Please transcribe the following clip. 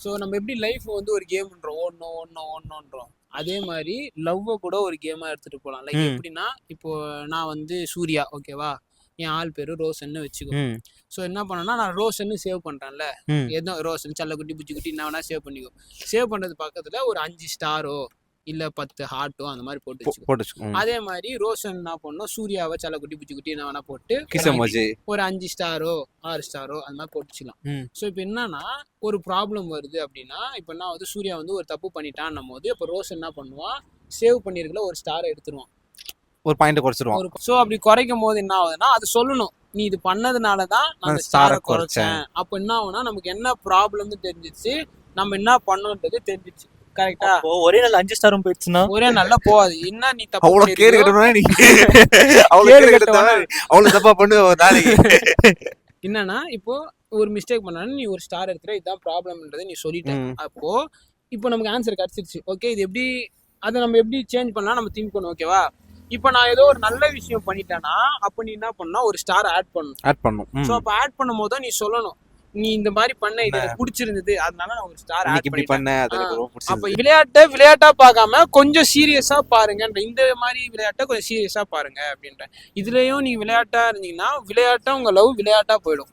So நம்ம எப்படி life வந்து ஒரு கேம்ன்றோம், ஓடணும் அதே மாதிரி லவ்வை கூட ஒரு கேமா எடுத்துட்டு போகலாம். லைக் எப்படின்னா, இப்போ நான் வந்து சூர்யா, ஓகேவா, என் ஆள் பேரு ரோஷன்னு வச்சுக்கோ. ஸோ என்ன பண்ணேன்னா, நான் ரோஷன்னு சேவ் பண்றேன்ல, எதுவும் ரோஷன் செல்லக்குட்டி புச்சிக்குட்டி என்ன வேணா சேவ் பண்ணிக்கோ. சேவ் பண்றது பக்கத்துல ஒரு 5 ஸ்டாரோ இல்ல 10 ஹார்ட்டோ அந்த மாதிரி போட்டு வச்சுக்கோ. அதே மாதிரி ரோஷன் என்ன பண்ணோம், சூர்யாவை செல்லக்குட்டி புச்சிக்குட்டி என்ன வேணா போட்டு ஒரு 5 ஸ்டாரோ 6 ஸ்டாரோ அந்த மாதிரி போட்டு வச்சுக்கலாம். ஸோ இப்போ என்னன்னா, ஒரு ப்ராப்ளம் வருது அப்படின்னா, இப்போ என்ன வந்து சூர்யா வந்து ஒரு தப்பு பண்ணிட்டான்னும் போது இப்போ ரோஷன் என்ன பண்ணுவான், சேவ் பண்ணிருக்கல ஒரு ஸ்டாரை எடுத்துருவான், ஒரு பாயிண்ட் குறைச்சிருவான். ஸோ அப்படி குறைக்கும் போது என்ன ஆகுதுன்னா, அது சொல்லணும், நீ இது பண்ணதுனாலதான் நான் ஸ்டாரை குறைச்சேன். அப்ப என்ன ஆகுனா, நமக்கு என்ன ப்ராப்ளம்னு தெரிஞ்சிச்சு, நம்ம என்ன பண்ணோன்றது தெரிஞ்சிச்சு. கரெக்டா? ஒரே நாள் 5 ஸ்டாரும் போயிடுச்சுன்னா ஒரே நல்லா போகாது. என்ன நீ தப்பு அவ்வளவு கேடு கட்டணும், நீ அவ்வளவு தப்பா பண்ணு ஒரு நாளைக்கு. என்னன்னா, இப்போ ஒரு மிஸ்டேக் பண்ணாலும் நீ ஒரு ஸ்டார் எடுத்துற, இதுதான் ப்ராப்ளம்ன்றதை நீ சொல்லிட்ட. அப்போ இப்போ நமக்கு ஆன்சர் கிடைச்சிருச்சு. ஓகே, இது எப்படி, அதை நம்ம எப்படி சேஞ்ச் பண்ணலாம் நம்ம திங்க் பண்ணுவோம். ஓகேவா? இப்போ நான் ஏதோ ஒரு நல்ல விஷயம் பண்ணிட்டேன்னா, அப்போ நீ என்ன பண்ணா, ஒரு ஸ்டார் ஆட் பண்ணணும். ஸோ அப்போ ஆட் பண்ணும் போது நீ சொல்லணும், நீ இந்த மாதிரி பண்ண, இது எனக்கு பிடிச்சிருந்தது, அதனால நான் ஒரு ஸ்டார் ஆட் பண்ணேன். அப்ப விளையாட்டா பார்க்காம கொஞ்சம் சீரியஸா பாருங்க, இந்த மாதிரி விளையாட்டை கொஞ்சம் சீரியஸா பாருங்க அப்படின்ற. இதுலயும் நீங்க விளையாட்டா இருந்தீங்கன்னா, விளையாட்டா உங்க லவ் விளையாட்டா போயிடும்.